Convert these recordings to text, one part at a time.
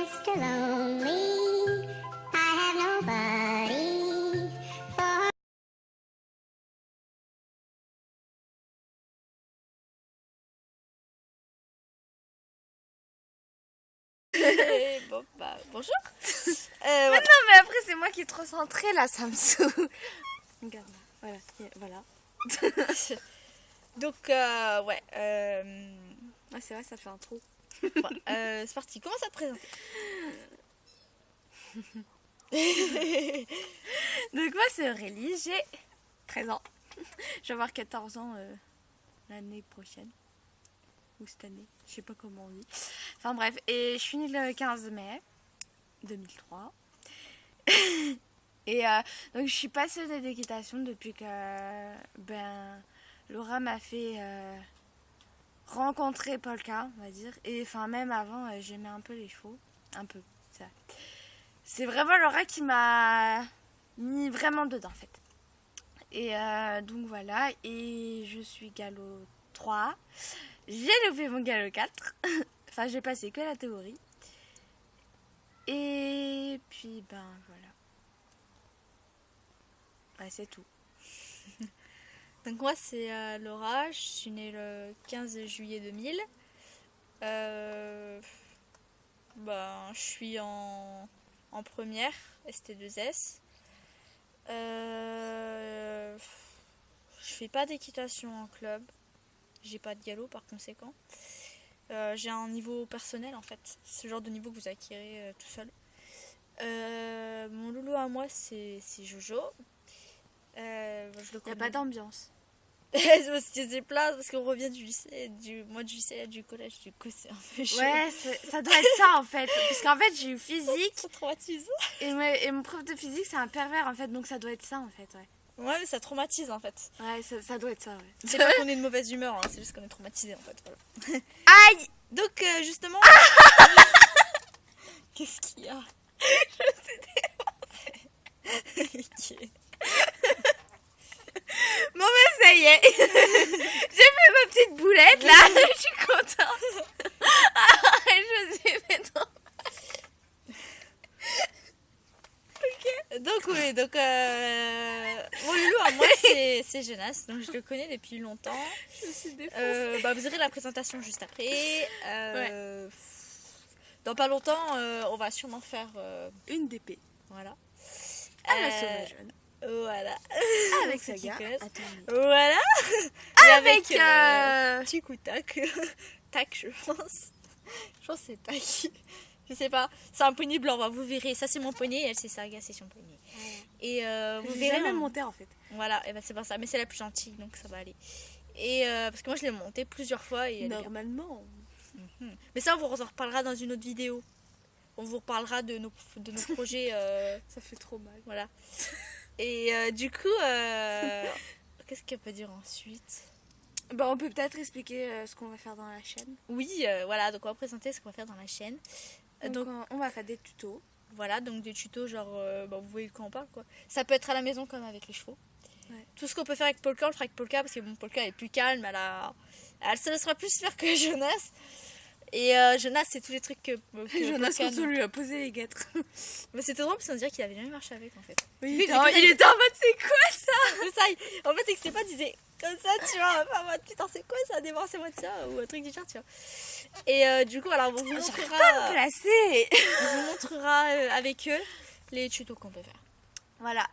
Mr. Lonely. I have nobody for Bon, bah, bonjour. Mais Voilà. non, mais après, c'est moi qui est trop centrée là, ça me saoule. Regarde là, voilà, voilà. Donc, ouais. Ouais, c'est vrai, ça fait un trou. C'est parti. Comment ça te présente? Donc, moi, c'est Aurélie, j'ai 13 ans. Je vais avoir 14 ans l'année prochaine. Ou cette année, je sais pas comment on dit. Enfin, bref, et je suis née le 15 mai 2003. Et donc, je suis passionnée d'équitation depuis que Laura m'a fait rencontrer Polka, on va dire. Et enfin, même avant, j'aimais un peu les chevaux. Un peu, ça. C'est vraiment Laura qui m'a mis vraiment dedans, en fait. Et donc voilà, et je suis galop 3. J'ai loupé mon galop 4. Enfin, j'ai passé que la théorie. Et puis, ben voilà. Ouais, c'est tout. Donc, moi, c'est Laura. Je suis née le 15 juillet 2000. Je suis en première, ST2S. Je fais pas d'équitation en club. J'ai pas de galop par conséquent. J'ai un niveau personnel en fait. C'est le genre de niveau que vous acquérez tout seul. Mon loulou à moi c'est Jojo. Je le Il n'y a connais. pas d'ambiance. C'est plat parce qu'on revient du lycée, du lycée, du collège, du coup c'est un peu chaud. Ouais, ça doit être ça en fait. Parce qu'en fait, j'ai eu physique. Ça traumatise. Et mon prof de physique, c'est un pervers en fait. Donc ça doit être ça en fait, ouais. Ouais, mais ça traumatise en fait. Ouais, ça doit être ça, ouais. C'est pas qu'on est de mauvaise humeur, hein, c'est juste qu'on est traumatisé en fait. Voilà. Aïe! Donc justement. Qu'est-ce qu'il y a? Ok. Bon, ben ça y est. J'ai fait ma petite boulette là. Je suis contente. Je suis fait trop. Donc oui, donc mon loulou à moi c'est Jonas, donc je le connais depuis longtemps. Je me suis défoncée. Vous aurez la présentation juste après. Ouais. Dans pas longtemps, on va sûrement faire Une DP. voilà. À la sauvage jeune. Voilà. Avec Ceux qui Saga. connaissent. Attends. Voilà. Avec Tic ou tac. Tac, je pense. Je pense que c'est tac. Je sais pas. C'est un poney blanc, vous verrez. Ça c'est mon poney, elle c'est Saga, c'est son poney. Et vous J'ai verrez. jamais monté en fait. Voilà, et ben c'est pas ça, mais c'est la plus gentille donc ça va aller. Et parce que moi je l'ai montée plusieurs fois et elle est bien. Normalement. Mais ça on vous en reparlera dans une autre vidéo. On vous reparlera de nos projets. Ça fait trop mal. Voilà. Et du coup, qu'est-ce qu'on peut dire ensuite? Bah, on peut peut-être expliquer ce qu'on va faire dans la chaîne. Oui, voilà, donc on va présenter ce qu'on va faire dans la chaîne. Donc, on va faire des tutos. Voilà, donc des tutos genre, vous voyez de quoi on parle quoi. Ça peut être à la maison comme avec les chevaux. Ouais. Tout ce qu'on peut faire avec Polka, on le fera avec Polka parce que bon, Polka est plus calme, elle se laissera plus faire que Jonas. Et Jonas, c'est tous les trucs que Jonas Polka surtout lui a posé les guêtres. Mais c'était drôle parce qu'on dirait qu'il avait jamais marché avec en fait. Il Lui, était en mode c'est quoi ça? C'est ça, en fait, c'est que c'est pas disait comme ça, tu vois, enfin, en mode, putain, c'est quoi ça, débarrassez-moi de ça, ou un truc du genre, tu vois. Et du coup, alors, on vous montrera, Placé. avec eux les tutos qu'on peut faire. Voilà.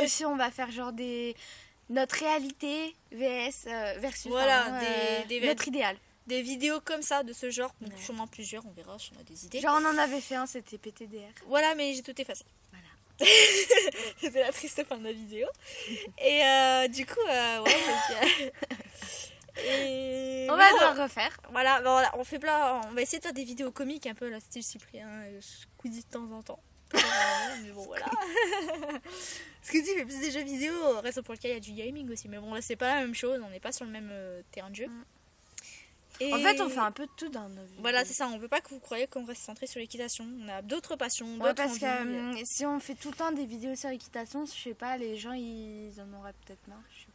Aussi, on va faire genre notre réalité versus Voilà, pardon, notre idéal. Des vidéos comme ça, de ce genre, donc sûrement plusieurs, on verra si on a des idées. Genre, on en avait fait un, c'était PTDR. Voilà, mais j'ai tout effacé. Voilà. C'était la triste fin de la vidéo. Et du coup, ouais, donc, et On va devoir refaire. voilà, voilà, on va essayer de faire des vidéos comiques un peu, là, style Cyprien, Squeezie de temps en temps. Mais bon, voilà. Squeezie fait plus des jeux vidéo, reste pour le cas, il y a du gaming aussi. Mais bon, là, c'est pas la même chose, on n'est pas sur le même terrain de jeu. Et En fait, on fait un peu de tout dans nos vidéos. voilà, c'est ça, on veut pas que vous croyiez qu'on reste centré sur l'équitation. On a d'autres passions, Ouais, d'autres parce envies. que si on fait tout le temps des vidéos sur l'équitation, je sais pas, les gens ils en auraient peut-être marre, je sais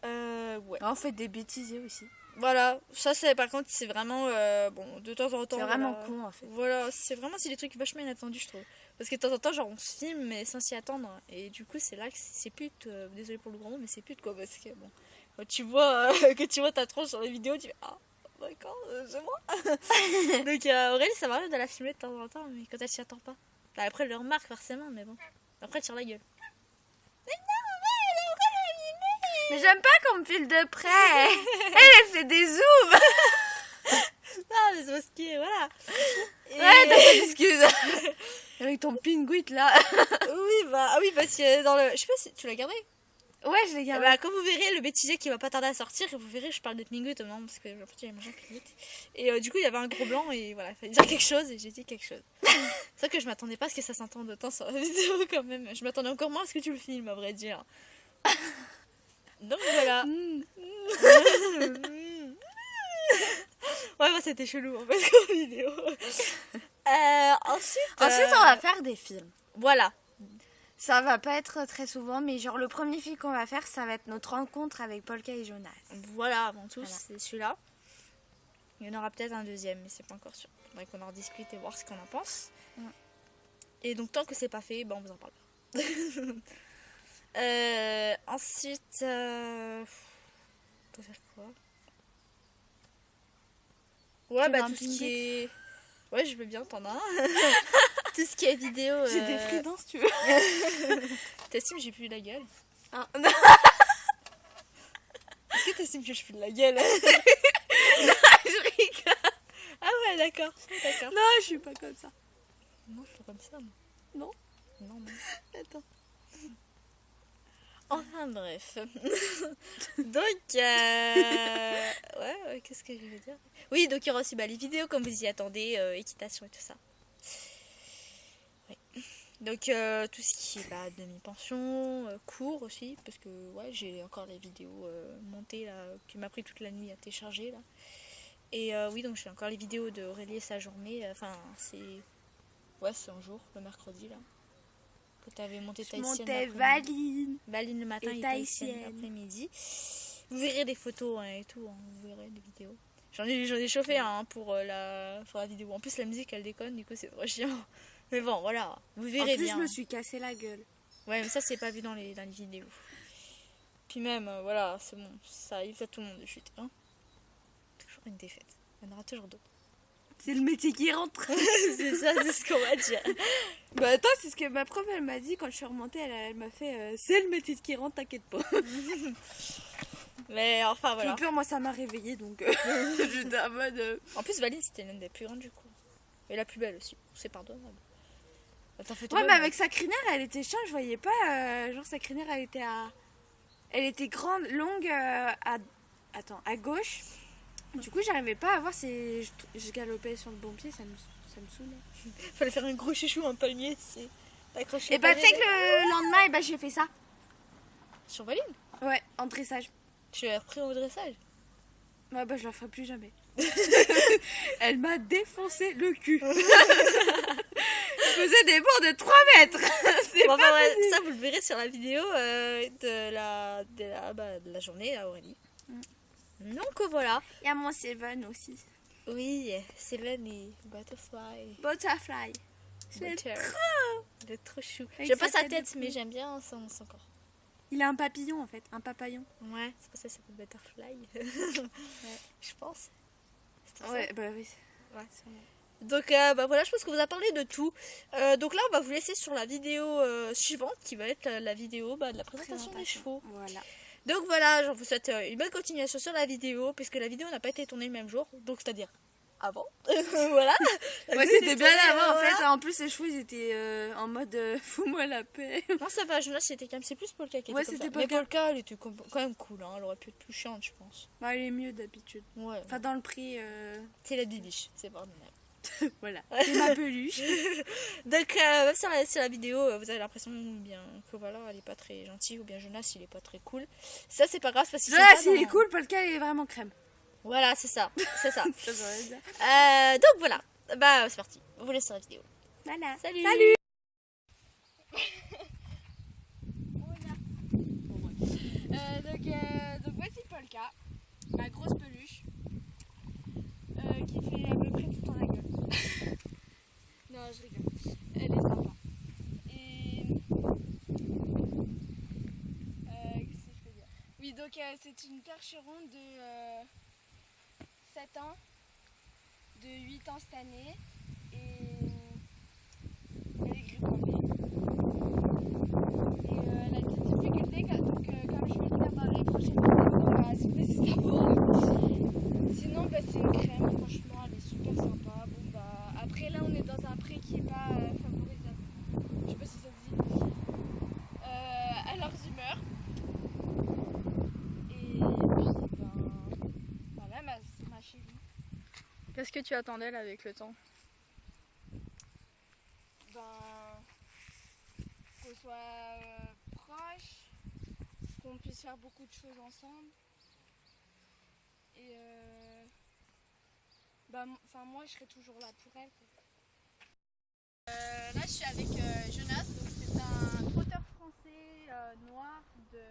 pas. Ouais. On fait des bêtisiers aussi. Voilà, ça c'est par contre c'est vraiment bon de temps en temps. C'est vraiment voilà. con en fait. Voilà, c'est des trucs vachement inattendus je trouve. Parce que de temps en temps genre on se filme mais sans s'y attendre et du coup c'est là que c'est pute. Désolé pour le grand mot mais c'est pute quoi parce que bon quand tu vois que tu vois ta tronche sur les vidéos tu fais ah d'accord c'est moi. Donc Aurélie ça m'arrive de la filmer de temps en temps mais quand elle s'y attend pas. Bah, après elle le remarque forcément mais bon après elle tire la gueule. Mais j'aime pas qu'on me file de près. Elle fait des zooms. Ah mais c'est parce que voilà. Et- Ouais, t'as pas d'excuses. Avec ton pingouin là. oui parce que dans le je sais pas si tu l'as gardé. Ouais, je l'ai gardé. Bah, quand vous verrez le bêtisier qui va pas tarder à sortir, vous verrez, je parle de Pingouin maintenant parce que en fait, j'avais mangé un Pingouin. Et du coup, il y avait un gros blanc et voilà, il fallait dire quelque chose et j'ai dit quelque chose. C'est vrai que je m'attendais pas à ce que ça s'entende autant sur la vidéo quand même. Je m'attendais encore moins à ce que tu le filmes, à vrai dire. Donc voilà. Ouais, moi c'était chelou en fait comme vidéo. Ensuite, Ensuite, on va faire des films. voilà. Ça va pas être très souvent, mais genre le premier film qu'on va faire, ça va être notre rencontre avec Polka et Jonas. Voilà, avant tout, Voilà. c'est celui-là. Il y en aura peut-être un deuxième, mais c'est pas encore sûr. Il faudrait qu'on en discute et voir ce qu'on en pense. Ouais. Et donc, tant que c'est pas fait, on vous en parle pas. Ensuite, on peut faire quoi? Ouais, Tu veux un tout ce Pingouin qui est. Ouais, je veux bien, t'en as un. Tout ce qui est vidéo. J'ai des fridans si tu veux. T'estimes que j'ai plus de la gueule? Ah. Est-ce que t'estimes que je plus de la gueule? Je rigole. Ah ouais, d'accord. D'accord. Non, je suis pas comme ça. Non, je suis pas comme ça. moi. Non. Non, non. Attends. Enfin bref. Donc, ouais, qu'est-ce que je veux dire? Oui, donc il y aura aussi les vidéos comme vous y attendez, équitation et tout ça. Ouais. Donc tout ce qui est demi-pension, cours aussi, parce que ouais, j'ai encore les vidéos montées là, qui m'a pris toute la nuit à télécharger là. Et oui, donc j'ai encore les vidéos de Aurélie et sa journée. Enfin, c'est un jour, le mercredi là. Que tu avais monté Je Tahitienne montais l'après-midi. Valine. Valine le matin Et et Tahitienne Tahitienne. l'après-midi. Vous verrez des photos et tout, vous verrez des vidéos. J'en ai chauffé pour la vidéo. En plus la musique elle déconne, du coup c'est trop chiant. Mais bon voilà, vous En verrez plus, bien. je me suis cassé la gueule. Ouais mais ça c'est pas vu dans les vidéos. Puis même voilà, c'est bon, ça arrive à tout le monde de chute. Hein. Toujours une défaite, il y en aura toujours d'autres. C'est le métier qui rentre. C'est ça, c'est ce qu'on va dire. Bah attends, c'est ce que ma prof elle m'a dit quand je suis remontée. Elle m'a fait c'est le métier qui rentre, t'inquiète pas. Mais enfin voilà. Le pire, moi ça m'a réveillée donc j'étais en mode. En plus Valine c'était l'une des plus grandes du coup. Et la plus belle aussi, c'est pardonnable. Attends, fais Ouais, mais avec sa crinière elle était chiante, je voyais pas. Genre sa crinière elle était à. Elle était grande, longue à gauche. Du coup, j'arrivais pas à voir si je galopais sur le bon pied, ça me saoulait. Fallait faire un gros chouchou, un palmier, c'est accroché. Et bah, tu sais que le lendemain, j'ai fait ça. Sur Valine, Ouais, en dressage. tu l'as repris au dressage. Ouais, bah, je la ferai plus jamais. Elle m'a défoncé le cul. Je faisais des bords de 3 mètres. C'est Bon, pas ouais, possible. ça vous le verrez sur la vidéo de la journée à Aurélie. Donc voilà. Il y a mon Seven aussi. Oui, Seven et Butterfly. Butterfly. J'aime Butter. trop. Il est trop chou. Avec J'aime pas sa sa tête de tête, mais poule. j'aime bien son corps. Il a un papillon en fait, un papayon. Ouais, c'est pour ça que ça s'appelle Butterfly. Je pense. C'est pour ça. Ouais, bah oui. Ouais. Donc voilà, je pense qu'on vous a parlé de tout. Donc là, on va vous laisser sur la vidéo suivante qui va être la vidéo de la présentation des chevaux. Voilà. Donc voilà, je vous souhaite une bonne continuation sur la vidéo, puisque la vidéo n'a pas été tournée le même jour, donc c'est-à-dire avant. Voilà. La Ouais, vidéo c'était était bien tournée, avant en voilà. fait. En plus, les chevaux ils étaient en mode fous-moi la paix. Non, ça va, Jonas c'était calme, c'est plus Polka qui était Ouais, comme c'était ça. Mais Polka. Polka, elle était quand même cool, hein. Elle aurait pu être plus chiante, je pense. Bah, elle est mieux d'habitude. Ouais. Enfin, dans le prix, C'est la bibiche, c'est pardonnable. voilà. C'est ma peluche. Donc même sur la vidéo, vous avez l'impression bien que voilà, elle est pas très gentille, ou bien Jonas il est pas très cool. Ça c'est pas grave parce que Jonas, il est cool, Polka, il est vraiment crème. Voilà, c'est ça, c'est ça. Ça veut dire. Donc voilà, c'est parti. On vous laisse sur la vidéo. Voilà. Salut. Donc voici Polka, ma grosse peluche. qui fait à peu près tout le temps la gueule. Non, je rigole. Elle est sympa. Et qu'est-ce que je peux dire? Oui, donc c'est une percheron de 7 ans, de 8 ans cette année, et elle est grippée. Et la petite difficulté, donc, comme je vais le dire dans les prochaines vidéos, on va soulever ses sabots. Sinon, bah, c'est une crème, franchement, elle est super sympa. Bon, bah, après, là, on est dans un pré qui est pas favorisable. Je sais pas si ça se dit. À leurs humeurs. Et puis, ben, voilà ma chérie. Qu'est-ce que tu attendais là avec le temps? Ben, qu'on soit proche, qu'on puisse faire beaucoup de choses ensemble. Et moi je serai toujours là pour elle, quoi. Là je suis avec Jonas, donc c'est un trotteur français noir de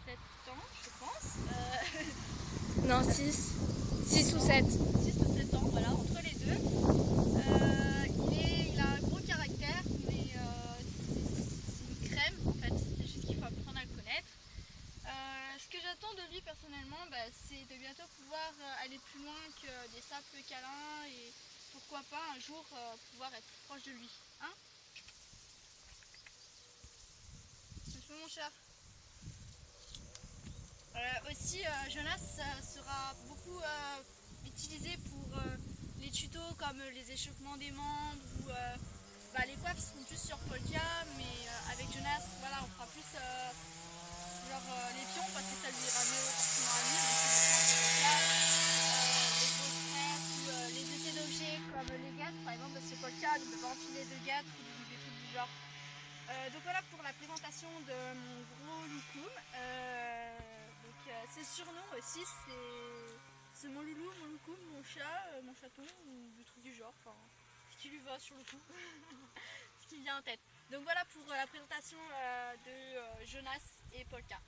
7 ans je pense. Non, 6 ou 7. 6 ou 7 ans, voilà, entre les deux. Il a un gros caractère, mais c'est une crème en fait, c'est juste qu'il faut apprendre à le connaître. Ce que j'attends de lui personnellement, c'est de bientôt pouvoir aller plus loin que des simples câlins et pourquoi pas un jour pouvoir être plus proche de lui. Hein? Monsieur mon cher. Aussi, Jonas sera beaucoup utilisé pour les tutos comme les échauffements des membres ou les coiffes seront plus sur Polka, mais avec Jonas, voilà, on fera plus les pions parce que ça lui ira mieux forcément à lui, donc les grosses tresses ou les essais d'objets comme les gâtes par exemple, parce que Polka ne peut pas enfiler de gâtes ou des trucs du genre. Donc voilà pour la présentation de mon gros loukoum. Ses surnoms aussi, c'est mon loulou, mon loukoum, mon chat, mon chaton, ou du truc du genre, enfin, ce qui lui va sur le coup, ce qui me vient en tête. Donc voilà pour la présentation de Jonas et Polka.